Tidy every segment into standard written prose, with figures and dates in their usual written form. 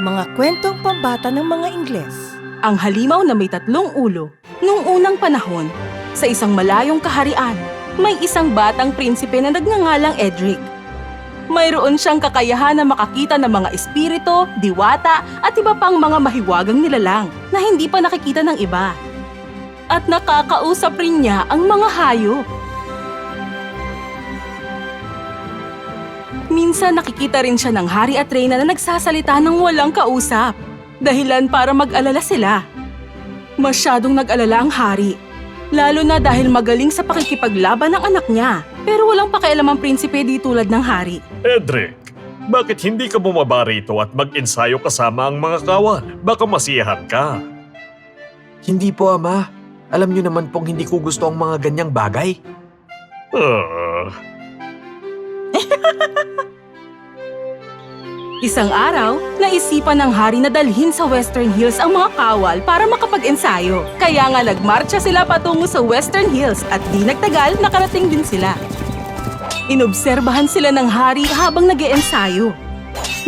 Mga kwentong pambata ng mga Ingles. Ang halimaw na may 3 ulo. Noong unang panahon, sa isang malayong kaharian, may isang batang prinsipe na nagngangalang Edric. Mayroon siyang kakayahan na makakita ng mga espiritu, diwata at iba pang mga mahiwagang nilalang na hindi pa nakikita ng iba. At nakakausap rin niya ang mga hayop. Minsan nakikita rin siya ng hari at reyna na nagsasalita ng walang kausap. Dahilan para mag-alala sila. Masyadong nag-alala ang hari. Lalo na dahil magaling sa pakikipaglaban ng anak niya. Pero walang pakialam ang prinsipe di tulad ng hari. Edric, bakit hindi ka bumaba rito at mag-ensayo kasama ang mga kawan? Baka masiyahan ka. Hindi po, Ama. Alam niyo naman pong hindi ko gusto ang mga ganyang bagay. Isang araw, naisipan ng hari na dalhin sa Western Hills ang mga kawal para makapag-ensayo. Kaya nga nagmarcha sila patungo sa Western Hills at di nagtagal nakarating din sila. Inobserbahan sila ng hari habang nag-iensayo.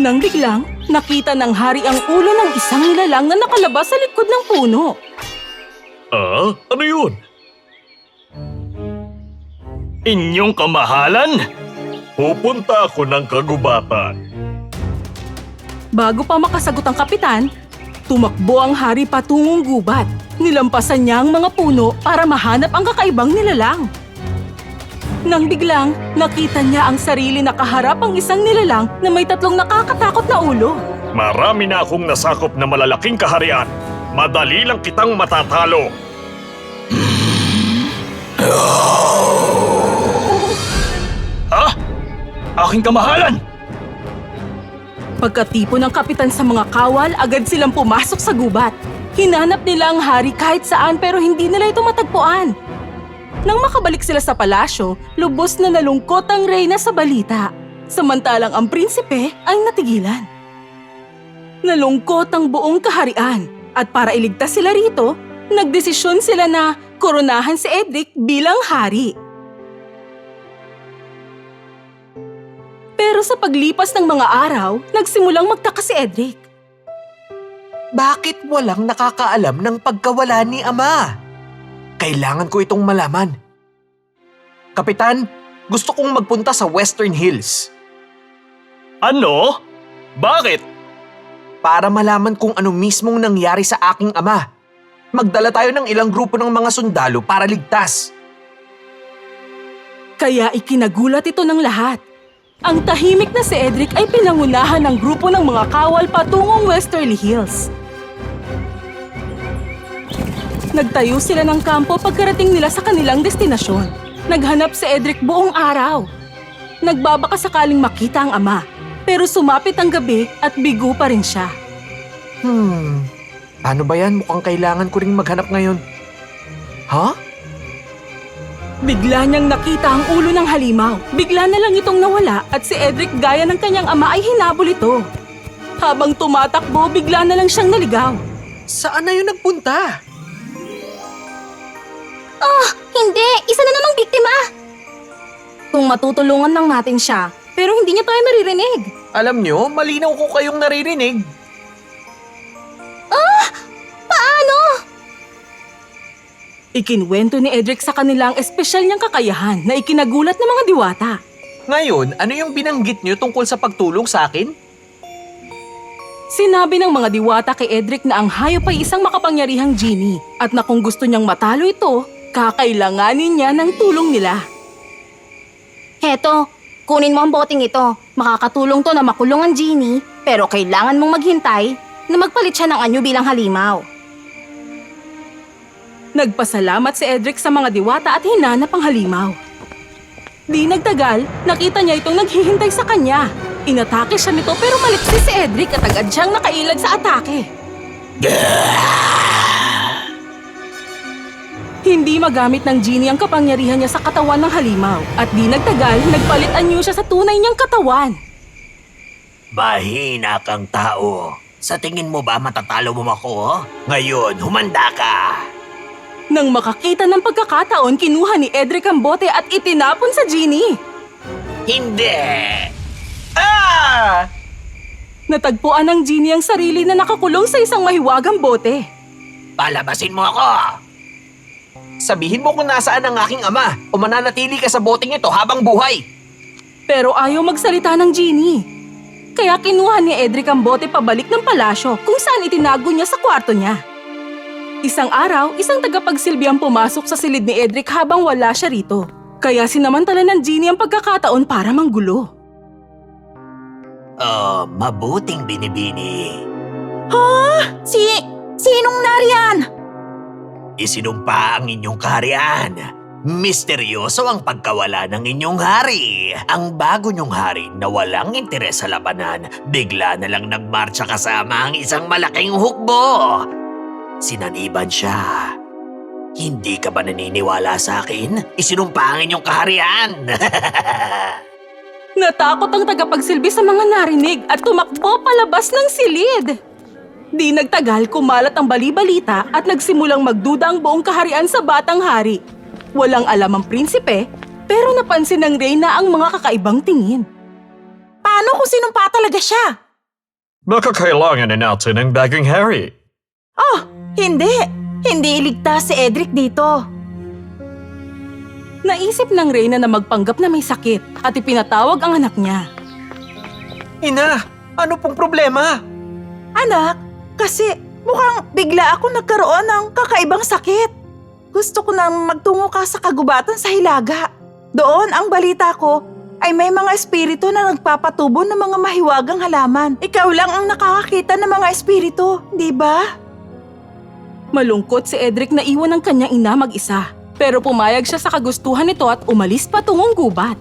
Nang biglang, nakita ng hari ang ulo ng isang nilalang na nakalabas sa likod ng puno. Ano yun? Inyong kamahalan? Pupunta ako ng kagubatan. Bago pa makasagot ang kapitan, tumakbo ang hari patungong gubat. Nilampasan niya ang mga puno para mahanap ang kakaibang nilalang. Nang biglang, nakita niya ang sarili na kaharap ang isang nilalang na may 3 nakakatakot na ulo. Marami na akong nasakop na malalaking kaharian. Madali lang kitang matatalo. Ha? Aking kamahalan? Pagkatipo ng kapitan sa mga kawal, agad silang pumasok sa gubat. Hinanap nila ang hari kahit saan pero hindi nila ito matagpuan. Nang makabalik sila sa palasyo, lubos na nalungkot ang reyna sa balita. Samantalang ang prinsipe ay natigilan. Nalungkot ang buong kaharian at para iligtas sila rito, nagdesisyon sila na koronahan si Edric bilang hari. Pero sa paglipas ng mga araw, nagsimulang magtaka si Edric. Bakit walang nakakaalam ng pagkawala ni Ama? Kailangan ko itong malaman. Kapitan, gusto kong magpunta sa Western Hills. Ano? Bakit? Para malaman kung ano mismong nangyari sa aking ama. Magdala tayo ng ilang grupo ng mga sundalo para ligtas. Kaya ikinagulat ito ng lahat. Ang tahimik na si Edric ay pinangunahan ng grupo ng mga kawal patungong Westerly Hills. Nagtayo sila ng kampo pagkarating nila sa kanilang destinasyon. Naghanap si Edric buong araw. Nagbabaka sakaling makita ang ama, pero sumapit ang gabi at bigo pa rin siya. Paano ba yan? Mukhang kailangan ko ring maghanap ngayon. Ha? Bigla niyang nakita ang ulo ng halimaw. Bigla na lang itong nawala at si Edric gaya ng kanyang ama ay hinabol ito. Habang tumatakbo, bigla na lang siyang naligaw. Saan na yun nagpunta? Hindi! Isa na namang biktima! Kung matutulungan lang natin siya, pero hindi niya tayo maririnig. Alam nyo, malinaw ko kayong naririnig. Paano? Ikinwento ni Edric sa kanila ang espesyal niyang kakayahan na ikinagulat ng mga diwata. Ngayon, ano yung binanggit nyo tungkol sa pagtulong sa akin? Sinabi ng mga diwata kay Edric na ang hayop ay isang makapangyarihang genie at na kung gusto niyang matalo ito, kakailanganin niya ng tulong nila. Heto, kunin mo ang boteng ito. Makakatulong to na makulong ang genie, pero kailangan mong maghintay na magpalit siya ng anyo bilang halimaw. Nagpasalamat si Edric sa mga diwata at hinanap ang halimaw. Di nagtagal, nakita niya itong naghihintay sa kanya. Inatake siya nito pero maliksi si Edric at agad siyang nakailag sa atake. Hindi magamit ng genie ang kapangyarihan niya sa katawan ng halimaw at di nagtagal, nagpalit anyo siya sa tunay niyang katawan. Mahina kang tao. Sa tingin mo ba matatalo mo ako? Ngayon, humanda ka! Nang makakita ng pagkakataon, kinuha ni Edric ang bote at itinapon sa genie. Hindi! Ah! Natagpuan ng genie ang sarili na nakakulong sa isang mahiwagang bote. Palabasin mo ako! Sabihin mo kung nasaan ang aking ama o mananatili ka sa boteng ito habang buhay. Pero ayaw magsalita ng genie. Kaya kinuha ni Edric ang bote pabalik ng palasyo kung saan itinago niya sa kwarto niya. Isang araw, isang tagapagsilbi ang pumasok sa silid ni Edric habang wala siya rito. Kaya sinamantala ng genie ang pagkakataon para manggulo. Oh, mabuting binibini. Sinong nariyan? Isinumpa ang inyong kaharian. Misteryoso ang pagkawala ng inyong hari. Ang bago niyong hari na walang interes sa labanan, bigla na lang nagmarcha kasama ang isang malaking hukbo. Sinaniban siya. Hindi ka ba naniniwala sa akin? Isinumpa ang inyong kaharian. Natakot ang tagapagsilbi sa mga narinig at tumakbo palabas ng silid. Di nagtagal, kumalat ang bali-balita at nagsimulang magduda ang buong kaharian sa batang hari. Walang alam ang prinsipe, pero napansin ng reyna ang mga kakaibang tingin. Paano kung sinumpa talaga siya? Baka kailangan na natin ng bagong hari. Oh, hindi. Hindi iligtas si Edric dito. Naisip ng reyna na magpanggap na may sakit at ipinatawag ang anak niya. Ina, ano pong problema? Anak, kasi mukhang bigla ako nagkaroon ng kakaibang sakit. Gusto ko nang magtungo ka sa kagubatan sa Hilaga. Doon, ang balita ko ay may mga espiritu na nagpapatubo ng mga mahiwagang halaman. Ikaw lang ang nakakakita ng mga espiritu, di ba? Malungkot si Edric na iwan ng kanyang ina mag-isa. Pero pumayag siya sa kagustuhan nito at umalis patungong gubat.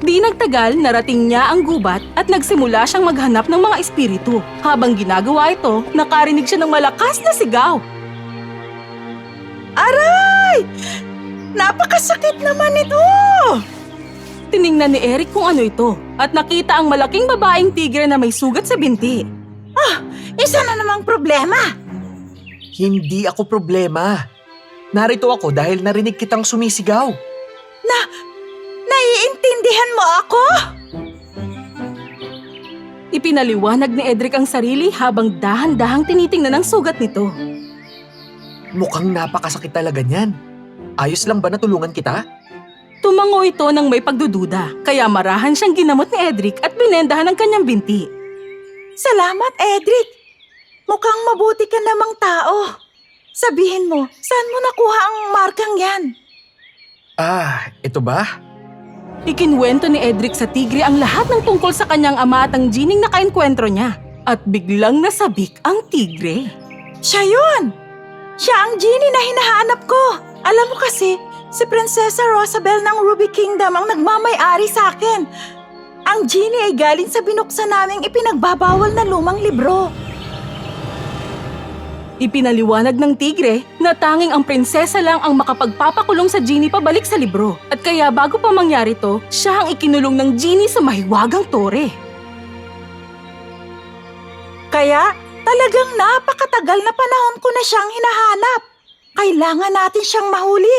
Di nagtagal, narating niya ang gubat at nagsimula siyang maghanap ng mga espiritu. Habang ginagawa ito, nakarinig siya ng malakas na sigaw. Aray! Napakasakit naman ito! Tiningnan ni Eric kung ano ito at nakita ang malaking babaeng tigre na may sugat sa binti. Isa na namang problema. Hindi ako problema. Narito ako dahil narinig kitang sumisigaw. Naiintindihan mo ako? Ipinaliwanag ni Edric ang sarili habang dahan-dahang tinitingnan ang sugat nito. Mukhang napakasakit talaga niyan. Ayos lang ba na tulungan kita? Tumango ito ng may pagdududa, kaya marahan siyang ginamot ni Edric at binendahan ang kanyang binti. Salamat, Edric. Mukhang mabuti ka namang tao. Sabihin mo, saan mo nakuha ang markang yan? Ito ba? Ikinwento ni Edric sa tigre ang lahat ng tungkol sa kanyang ama at ang gining nakaenkwentro niya. At biglang nasabik ang tigre. Siya yun! Siya ang genie na hinahanap ko. Alam mo kasi, si Prinsesa Rosabel ng Ruby Kingdom ang nagmamay-ari sa akin. Ang genie ay galing sa binuksan naming ipinagbabawal na lumang libro. Ipinaliwanag ng tigre na tanging ang prinsesa lang ang makapagpapakulong sa genie pabalik sa libro. At kaya bago pa mangyari to, siya ang ikinulong ng genie sa mahiwagang tore. Kaya talagang napakatagal na panahon ko na siyang hinahanap. Kailangan natin siyang mahuli.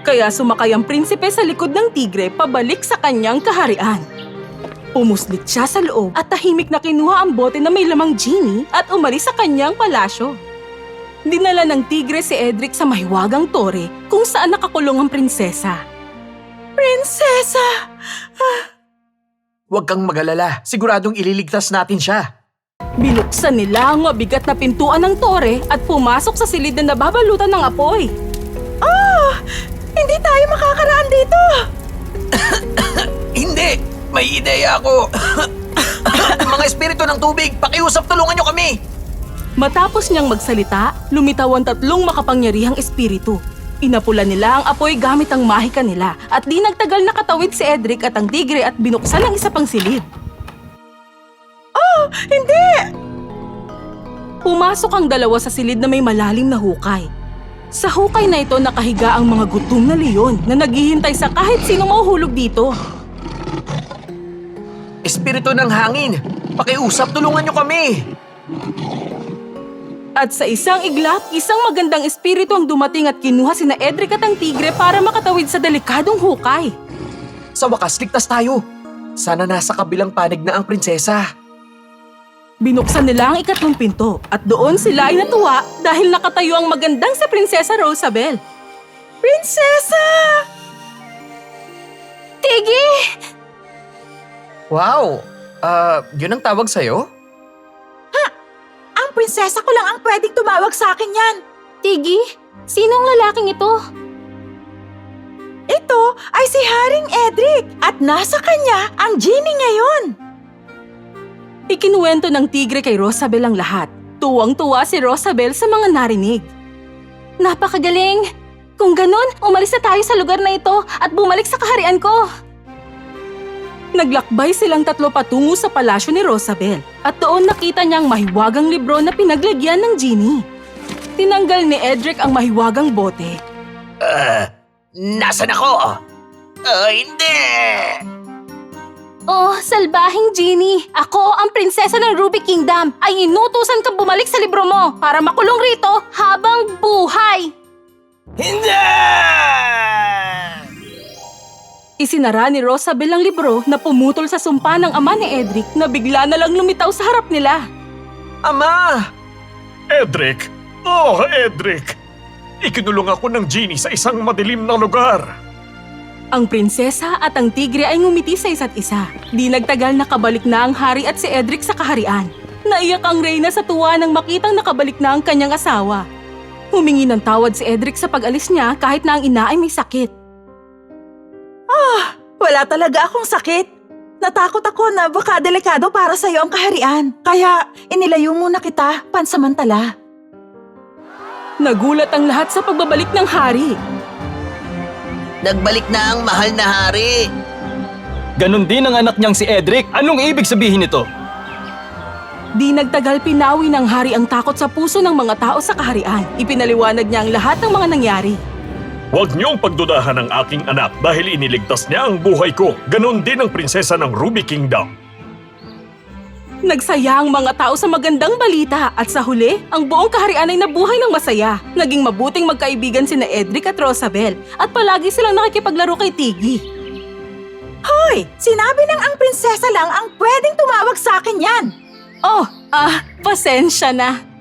Kaya sumakay ang prinsipe sa likod ng tigre pabalik sa kanyang kaharian. Pumuslit siya sa loob at tahimik na kinuha ang bote na may lamang genie at umalis sa kanyang palasyo. Dinala ng tigre si Edric sa mahiwagang tore kung saan nakakulong ang prinsesa. Prinsesa! Huwag kang mag-alala. Siguradong ililigtas natin siya. Binuksan nila ang mabigat na pintuan ng tore at pumasok sa silid na nababalutan ng apoy. Hindi tayo makakaraan dito! Hindi! May ideya ako. Mga espiritu ng tubig, pakiusap, tulungan niyo kami! Matapos niyang magsalita, lumitaw ang 3 makapangyarihang espiritu. Inapulan nila ang apoy gamit ang mahika nila at di nagtagal nakatawid si Edric at ang tigre at binuksan ang isa pang silid. Hindi! Pumasok ang dalawa sa silid na may malalim na hukay. Sa hukay na ito nakahiga ang mga gutom na leon na naghihintay sa kahit sino mauhulog dito. Espiritu ng hangin, pakiusap, tulungan niyo kami! At sa isang iglap, isang magandang espiritu ang dumating at kinuha sina Edric at ang tigre para makatawid sa delikadong hukay. Sa wakas, ligtas tayo. Sana nasa kabilang panig na ang prinsesa. Binuksan nila ang ikatlong pinto at doon sila ay natuwa dahil nakatayo ang magandang si Prinsesa Rosabel. Prinsesa! Tiggy! Wow! Yun ang tawag sa'yo? Ang prinsesa ko lang ang pwedeng tumawag sa akin yan. Tiggy? Sinong lalaking ito? Ito ay si Haring Edric at nasa kanya ang genie ngayon. Ikinuwento ng tigre kay Rosabel ang lahat. Tuwang-tuwa si Rosabel sa mga narinig. Napakagaling! Kung ganun, umalis na tayo sa lugar na ito at bumalik sa kaharian ko. Naglakbay silang tatlo patungo sa palasyo ni Rosabel at doon nakita niya ang mahiwagang libro na pinaglagyan ng genie. Tinanggal ni Edric ang mahiwagang bote. Nasaan ako? Hindi! Oh, salbahing genie! Ako, ang prinsesa ng Ruby Kingdom, ay inutusan kang bumalik sa libro mo para makulong rito habang buhay! Hindi! Isinara ni Rosabel ang libro na pumutol sa sumpa ng ama ni Edric na bigla na lang lumitaw sa harap nila. Ama! Edric! Oh, Edric! Ikinulong ako ng genie sa isang madilim na lugar. Ang prinsesa at ang tigre ay ngumiti sa isa't isa. Di nagtagal nakabalik na ang hari at si Edric sa kaharian. Naiyak ang reyna sa tuwa nang makitang nakabalik na ang kanyang asawa. Humingi ng tawad si Edric sa pag-alis niya kahit na ang ina ay may sakit. Wala talaga akong sakit. Natakot ako na baka delikado para sa'yo ang kaharian. Kaya inilayo muna kita pansamantala. Nagulat ang lahat sa pagbabalik ng hari. Nagbalik na ang mahal na hari. Ganon din ang anak niyang si Edric. Anong ibig sabihin nito? Di nagtagal pinawi ng hari ang takot sa puso ng mga tao sa kaharian. Ipinaliwanag niya ang lahat ng mga nangyari. Huwag niyong pagdudahan ang aking anak dahil iniligtas niya ang buhay ko. Ganon din ang prinsesa ng Ruby Kingdom. Nagsaya ang mga tao sa magandang balita at sa huli, ang buong kaharian ay nabuhay ng masaya. Naging mabuting magkaibigan sina Edric at Rosabel at palagi silang nakikipaglaro kay Tiggy. Hoy! Sinabi ng ang prinsesa lang ang pwedeng tumawag sa akin yan. Oh, pasensya na.